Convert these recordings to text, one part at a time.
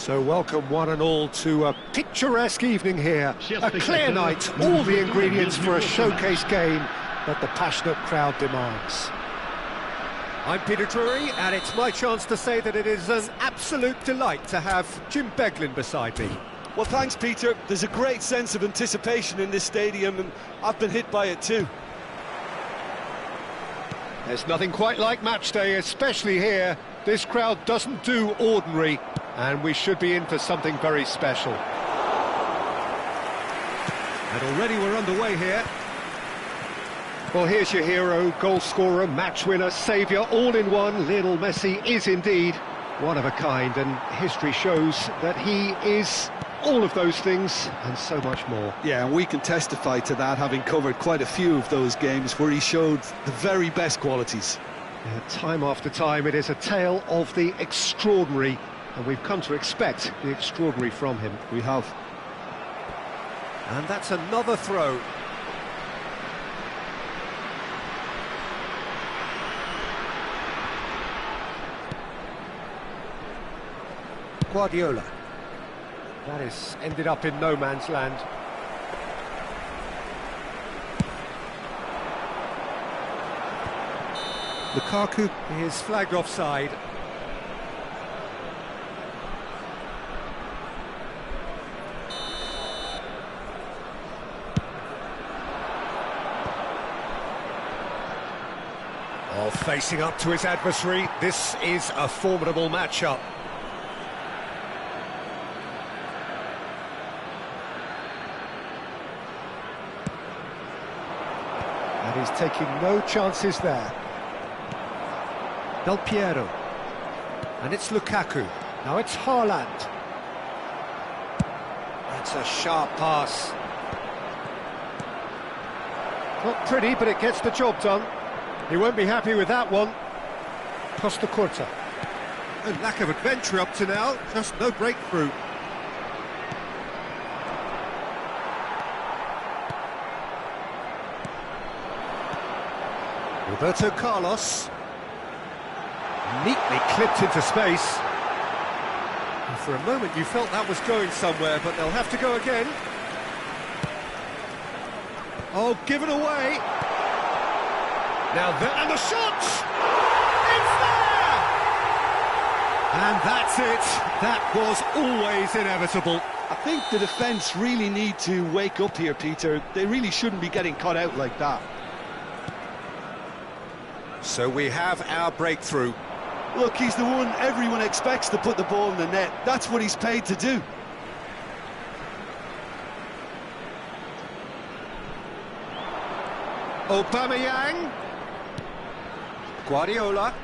So welcome one and all to a picturesque evening here. A clear night, all the ingredients for a showcase game that the passionate crowd demands. I'm Peter Drury, and it's my chance to say that it is an absolute delight to have Jim Beglin beside me. Well, thanks, Peter. There's a great sense of anticipation in this stadium, and I've been hit by it too. There's nothing quite like match day, especially here. This crowd doesn't do ordinary, and we should be in for something very special. And already we're underway here. Well, here's your hero, goal scorer, match winner, saviour, all in one. Lionel Messi is indeed one of a kind, and history shows that he is all of those things and so much more. Yeah, and we can testify to that, having covered quite a few of those games where he showed the very best qualities. Yeah, time after time, it is a tale of the extraordinary, and we've come to expect the extraordinary from him. We have. And that's another throw. Guardiola. That is ended up in no man's land. Lukaku is flagged offside. Oh, facing up to his adversary, this is a formidable matchup. And he's taking no chances there. Del Piero. And it's Lukaku. Now it's Haaland. That's a sharp pass. Not pretty, but it gets the job done. He won't be happy with that one. Costa Curta. A lack of adventure up to now, just no breakthrough. Roberto Carlos. Neatly clipped into space. And for a moment you felt that was going somewhere, but they'll have to go again. Oh, given away. Now there, and the shot! It's there! And that's it. That was always inevitable. I think the defence really need to wake up here, Peter. They really shouldn't be getting caught out like that. So we have our breakthrough. Look, he's the one everyone expects to put the ball in the net. That's what he's paid to do. Aubameyang. Guardiola.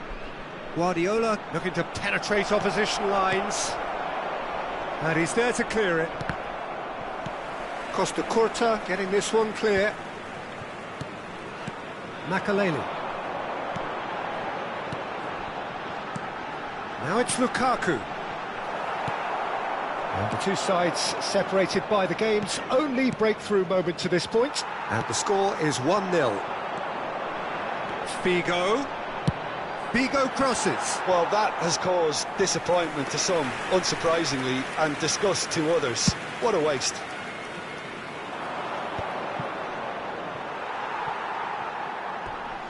Guardiola looking to penetrate opposition lines. And he's there to clear it. Costa Curta getting this one clear. Makaleli. Now it's Lukaku. And the two sides separated by the game's only breakthrough moment to this point. And the score is 1-0. Figo. Figo crosses. Well, that has caused disappointment to some, unsurprisingly, and disgust to others. What a waste.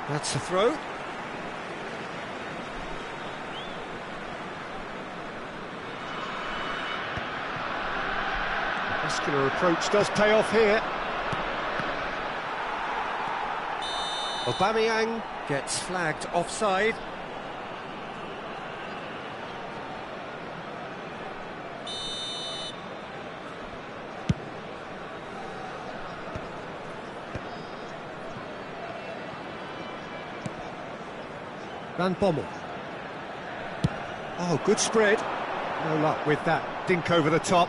That's a throw. Muscular approach does pay off here. Aubameyang gets flagged offside. Van Bommel. Oh, good spread. No luck with that dink over the top.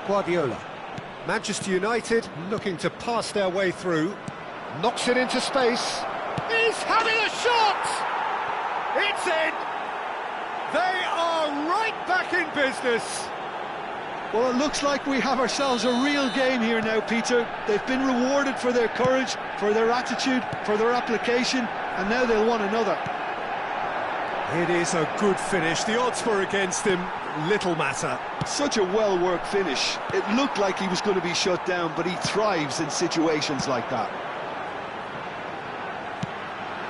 Guardiola. Manchester United looking to pass their way through. Knocks it into space. He's having a shot! It's in! They are are right back in business. Well, it looks like we have ourselves a real game here now, Peter. They've been rewarded for their courage, for their attitude, for their application, and now they'll want another. It is a good finish. The odds were against him. Little matter. Such a well-worked finish. It looked like he was going to be shut down, but he thrives in situations like that.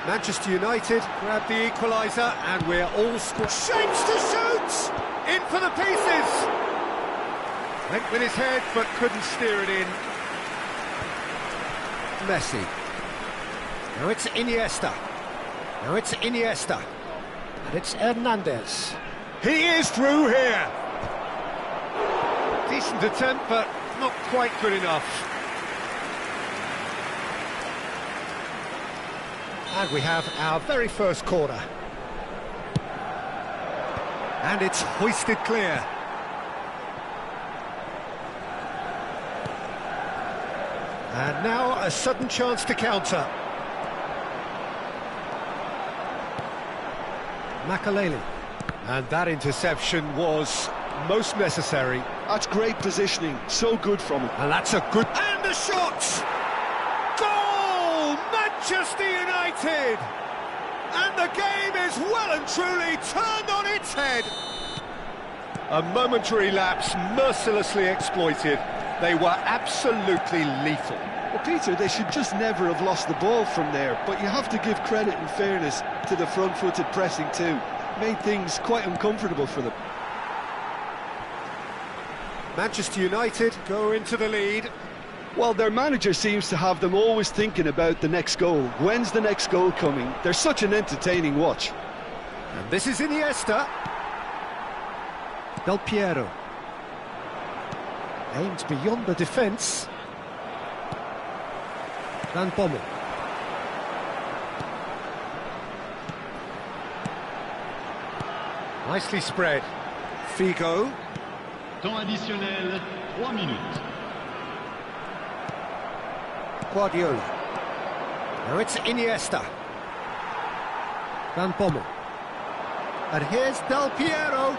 Manchester United grab the equaliser, and we're all scored. Shapes to shoot! In for the pieces! Went with his head, but couldn't steer it in. Messi. Now it's Iniesta. Now it's Iniesta. And it's Hernandez. He is through here! Decent attempt, but not quite good enough. And we have our very first corner. And it's hoisted clear. And now a sudden chance to counter. Makaleli. And that interception was most necessary. That's great positioning, so good from him. And that's a good... And a shot! Goal! Manchester United! And the game is well and truly turned on its head. A momentary lapse mercilessly exploited. They were absolutely lethal. Well, Peter, they should just never have lost the ball from there, but you have to give credit and fairness to the front-footed pressing too. Made things quite uncomfortable for them. Manchester United go into the lead. Well, their manager seems to have them always thinking about the next goal. When's the next goal coming? They're such an entertaining watch. And this is Iniesta. Del Piero. Aimed beyond the defence. Van Bommel. Nicely spread. Figo. Temps additionnel, 3 minutes. Guardiola. Now it's Iniesta. Van Bommel. And here's Del Piero.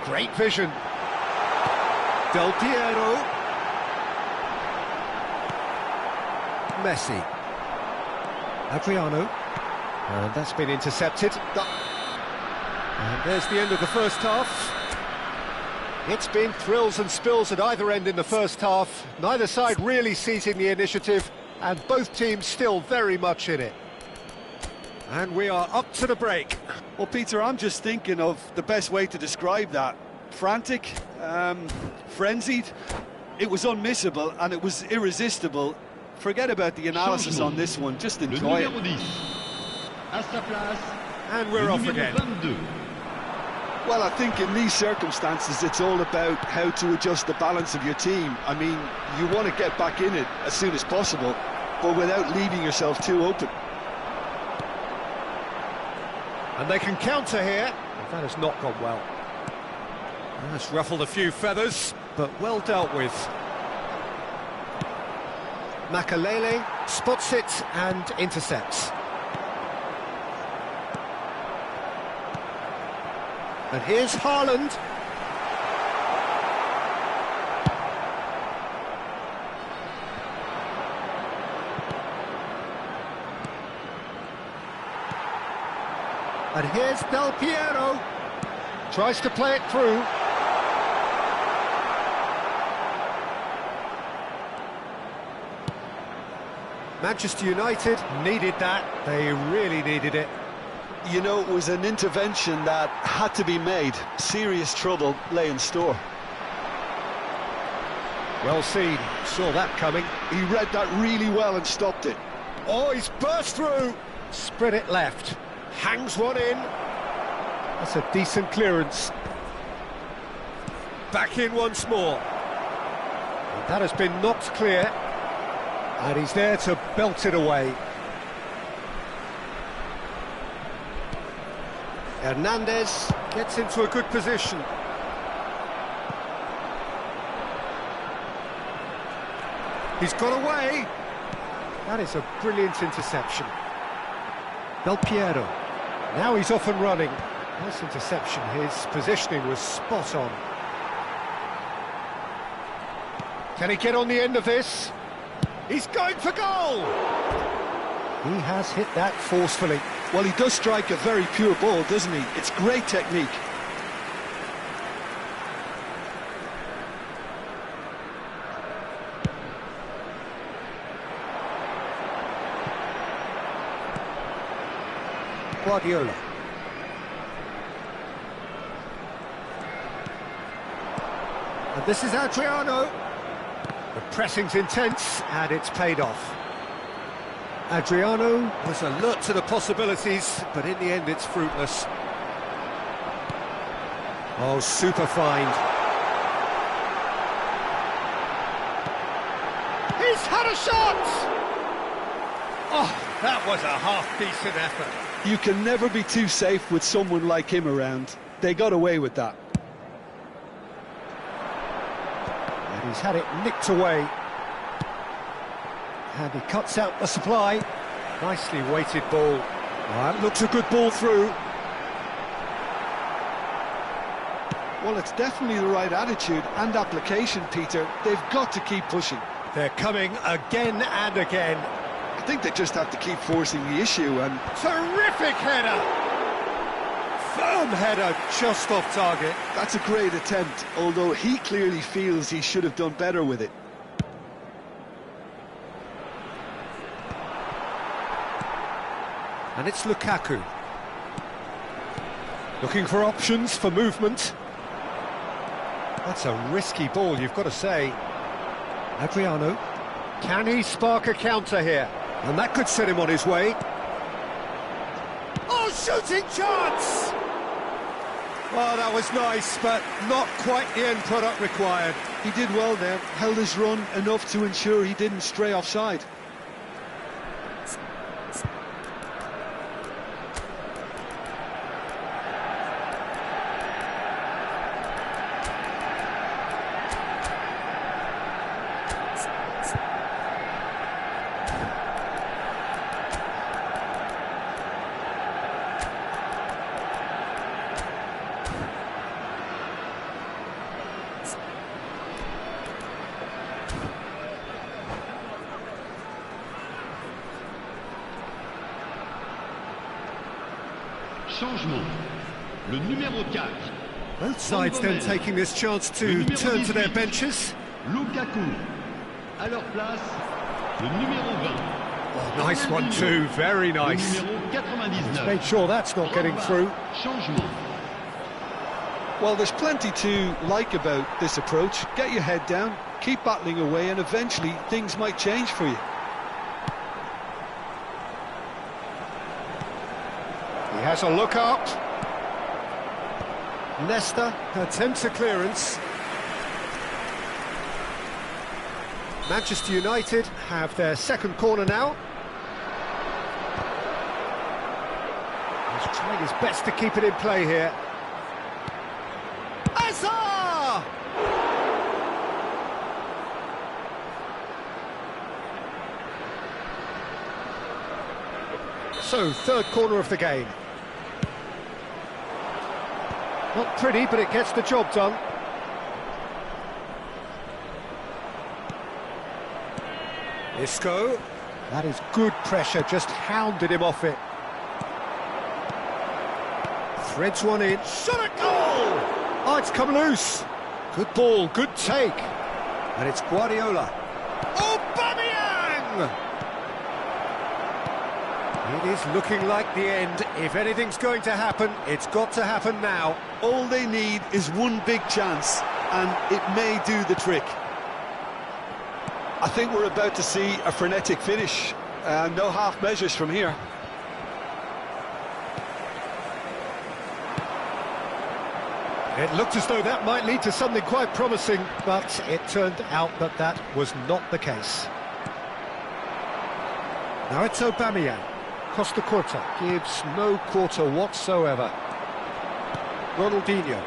Great vision. Del Piero. Messi. Adriano. And that's been intercepted. And there's the end of the first half. It's been thrills and spills at either end in the first half. Neither side really seizing the initiative, and both teams still very much in it. And we are up to the break. Well, Peter, I'm just thinking of the best way to describe that. Frantic, frenzied. It was unmissable and it was irresistible. Forget about the analysis on this one, just enjoy it. And we're off again. Well, I think in these circumstances it's all about how to adjust the balance of your team. I mean, you want to get back in it as soon as possible, but without leaving yourself too open. And they can counter here. That has not gone well. That's ruffled a few feathers, but well dealt with. Makaleli spots it and intercepts. And here's Haaland. And here's Del Piero. Tries to play it through. Manchester United needed that. They really needed it. You know, it was an intervention that had to be made. Serious trouble lay in store. Well seen. Saw that coming. He read that really well and stopped it. Oh, he's burst through. Spread it left. Hangs one in. That's a decent clearance. Back in once more. And that has been knocked clear. And he's there to belt it away. Hernandez gets into a good position. He's got away. That is a brilliant interception. Del Piero. Now he's off and running. Nice interception, his positioning was spot on. Can he get on the end of this? He's going for goal! He has hit that forcefully. Well, he does strike a very pure ball, doesn't he? It's great technique. Guardiola. And this is Adriano. The pressing's intense, and it's paid off. Adriano was alert to the possibilities, but in the end it's fruitless. Oh, super find. He's had a shot! Oh, that was a half-decent effort. You can never be too safe with someone like him around. They got away with that. And he's had it nicked away. And he cuts out the supply. Nicely weighted ball. Oh, that looks a good ball through. Well, it's definitely the right attitude and application, Peter. They've got to keep pushing. They're coming again and again. I think they just have to keep forcing the issue and... Terrific header! Firm header, just off target. That's a great attempt, although he clearly feels he should have done better with it. And it's Lukaku. Looking for options for movement. That's a risky ball, you've got to say. Adriano. Can he spark a counter here? And that could set him on his way. Oh, shooting chance! Oh, that was nice, but not quite the end product required. He did well there, held his run enough to ensure he didn't stray offside. Changement. Le numéro 4. Both sides then taking this chance to turn to their benches. Lukaku. À leur place, le numéro 20. Oh, nice one too, very nice. Le numéro 99. Made sure that's not getting through. Changement. Well, there's plenty to like about this approach. Get your head down, keep battling away, and eventually things might change for you. He has a look up. Leicester attempts a clearance. Manchester United have their second corner now. He's trying his best to keep it in play here. Azar! So, third corner of the game. Not pretty, but it gets the job done. Isco. That is good pressure, just hounded him off it. Threads one in. Shot at goal! Oh, it's come loose. Good ball, good take. And it's Guardiola. Aubameyang! It is looking like the end. If anything's going to happen, it's got to happen now. All they need is one big chance, and it may do the trick. I think we're about to see a frenetic finish. No half measures from here. It looked as though that might lead to something quite promising, but it turned out that that was not the case. Now it's Aubameyang. Costa Curta gives no quarter whatsoever. Ronaldinho.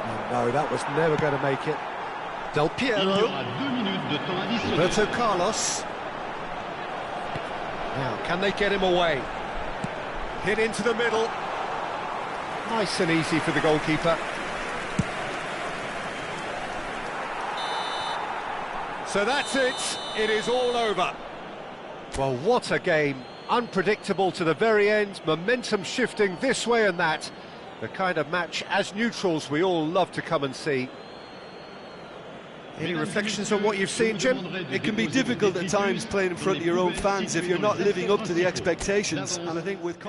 Oh, no, that was never going to make it. Del Il y Piero. aura 2 minutes de temps additionnel. Roberto Carlos. Now, can they get him away? Hit into the middle. Nice and easy for the goalkeeper. So that's it. It is all over. Well, what a game. Unpredictable to the very end. Momentum shifting this way and that. The kind of match, as neutrals, we all love to come and see. Any reflections on what you've seen, Jim? It can be difficult at times playing in front of your own fans if you're not living up to the expectations, and I think with...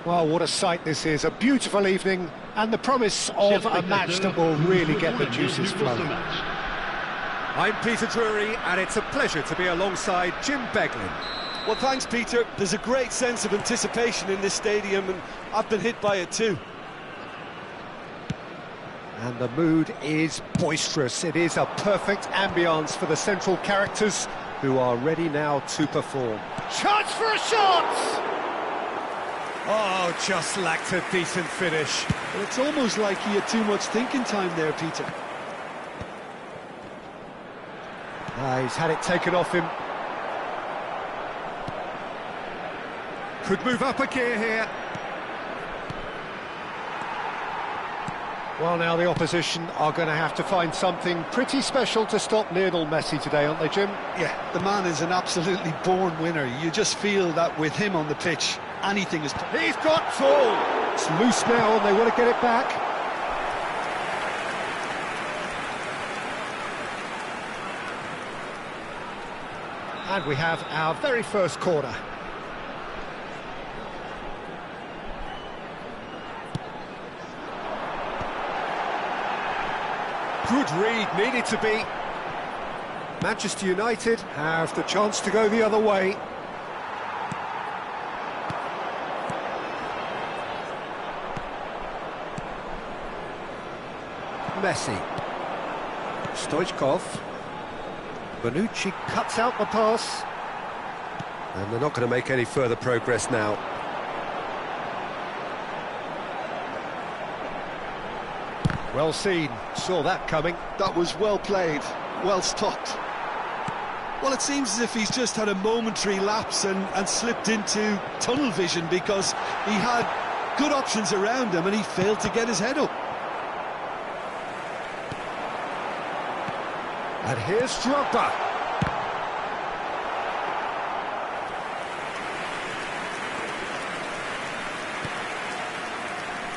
Well, what a sight this is. A beautiful evening and the promise of a match that will really get the juices flowing. I'm Peter Drury and it's a pleasure to be alongside Jim Beglin. Well, thanks, Peter. There's a great sense of anticipation in this stadium and I've been hit by it too. And the mood is boisterous. It is a perfect ambience for the central characters who are ready now to perform. Chance for a shot! Oh, just lacked a decent finish. Well, it's almost like he had too much thinking time there, Peter. He's had it taken off him. Could move up a gear here. Well, now the opposition are going to have to find something pretty special to stop Lionel Messi today, aren't they, Jim? Yeah, the man is an absolutely born winner. You just feel that with him on the pitch, anything is... He's got full! It's loose now and they want to get it back. And we have our very first corner. Good read, needed to be. Manchester United have the chance to go the other way. Messi. Stoichkov. Bonucci cuts out the pass. And they're not going to make any further progress now. Well seen, saw that coming. That was well played, well stopped. Well, it seems as if he's just had a momentary lapse and slipped into tunnel vision, because he had good options around him and he failed to get his head up. And here's Drogba.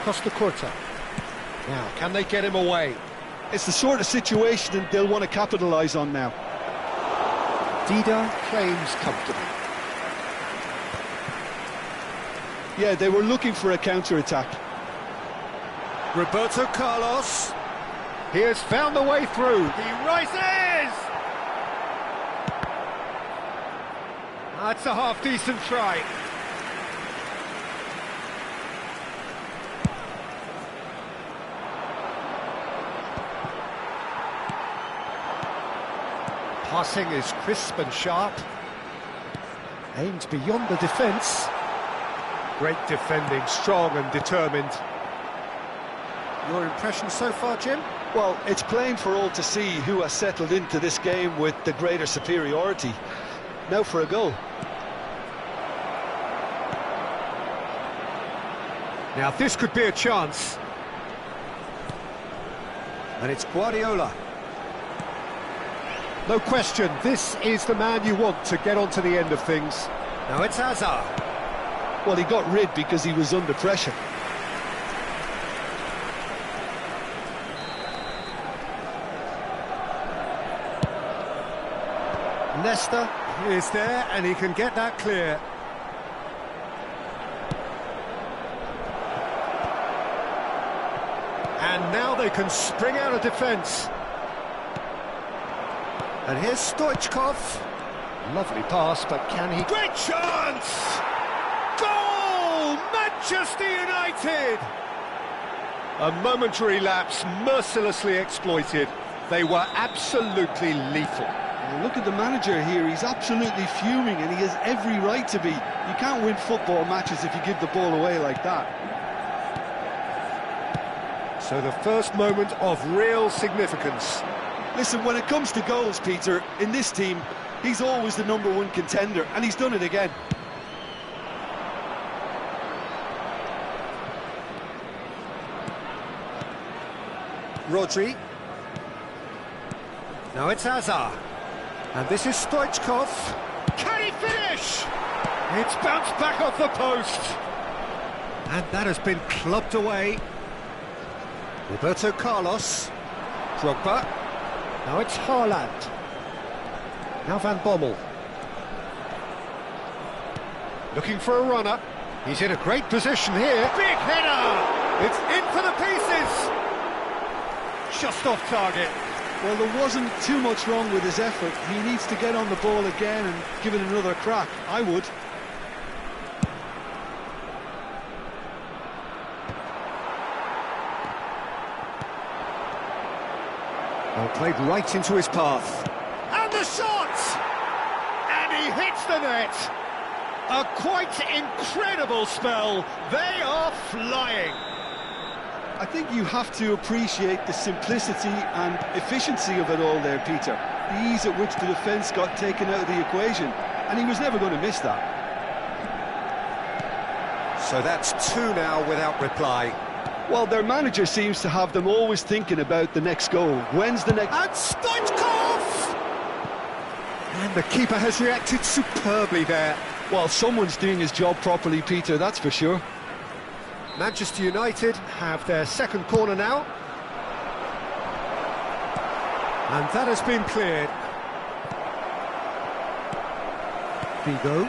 Costa Curta. Now, can they get him away? It's the sort of situation that they'll want to capitalise on now. Dida claims comfortably. Yeah, they were looking for a counter-attack. Roberto Carlos. He has found the way through. He rises! That's a half-decent try. Passing is crisp and sharp. Aimed beyond the defence. Great defending, strong and determined. Your impression so far, Jim? Well, it's plain for all to see who has settled into this game with the greater superiority. Now for a goal. Now this could be a chance. And it's Guardiola. No question, this is the man you want to get onto the end of things. Now it's Hazard. Well, he got rid because he was under pressure. Nesta is there and he can get that clear. And now they can spring out of defence. And here's Stoichkov. Lovely pass, but can he... Great chance! Goal! Manchester United! A momentary lapse, mercilessly exploited. They were absolutely lethal. Well, look at the manager here, he's absolutely fuming and he has every right to be. You can't win football matches if you give the ball away like that. So the first moment of real significance. Listen, when it comes to goals, Peter, in this team, he's always the #1 contender, and he's done it again. Rodri. Now it's Hazard. And this is Stoichkov. Can he finish? It's bounced back off the post. And that has been clubbed away. Roberto Carlos. Drogba. Now it's Haaland. Now Van Bommel. Looking for a runner. He's in a great position here. Big header! It's in for the pieces! Just off target. Well, there wasn't too much wrong with his effort. He needs to get on the ball again and give it another crack. I would. Well, played right into his path. And the shot! And he hits the net. A quite incredible spell. They are flying. I think you have to appreciate the simplicity and efficiency of it all there, Peter. The ease at which the defence got taken out of the equation, and he was never going to miss that. So that's 2 now without reply. Well, their manager seems to have them always thinking about the next goal. When's the next... And Stoichkov! And the keeper has reacted superbly there. Well, someone's doing his job properly, Peter, that's for sure. Manchester United have their second corner now. And that has been cleared. Figo.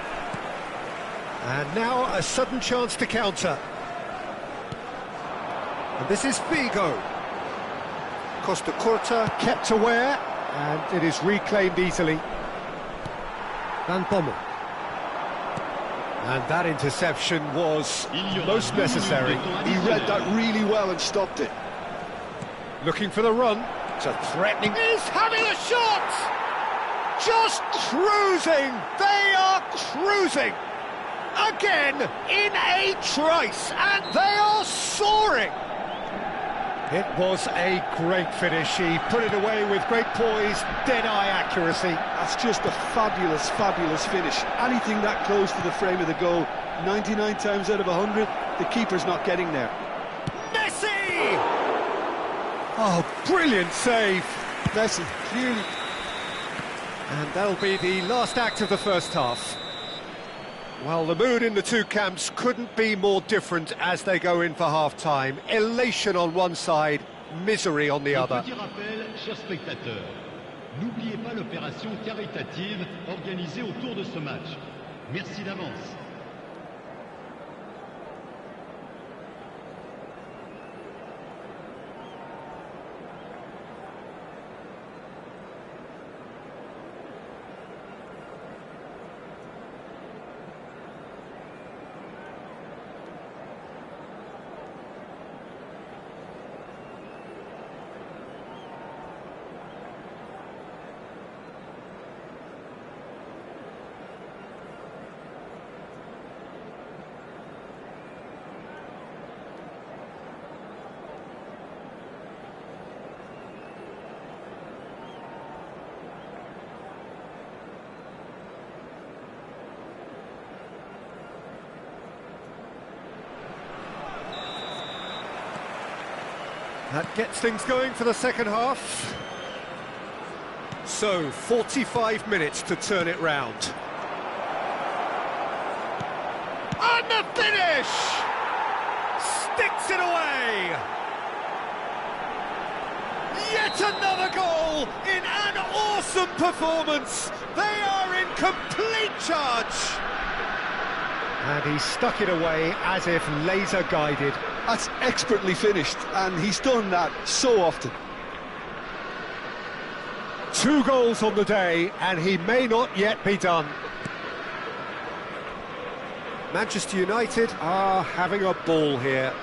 And now a sudden chance to counter. And this is Figo. Costa Curta kept aware, and it is reclaimed easily. Van Bommel. And that interception was most necessary. He read that really well and stopped it. Looking for the run. It's a threatening... He's having a shot! just cruising. They are cruising. Again, in a trice, and they are soaring. It was a great finish. He put it away with great poise, dead-eye accuracy. That's just a fabulous, fabulous finish. Anything that close to the frame of the goal, 99 times out of 100, the keeper's not getting there. Messi! Oh, brilliant save. Messi, clearly. And that'll be the last act of the first half. Well, the mood in the two camps couldn't be more different as they go in for half-time. Elation on one side, misery on the other. Petit rappel, chers spectateurs, n'oubliez pas l'opération caritative organisée autour de ce match. Merci d'avance. That gets things going for the second half. So, 45 minutes to turn it round. And the finish! Sticks it away! Yet another goal in an awesome performance! They are in complete charge! And he stuck it away as if laser-guided. That's expertly finished, and he's done that so often. 2 goals on the day, and he may not yet be done. Manchester United are having a ball here.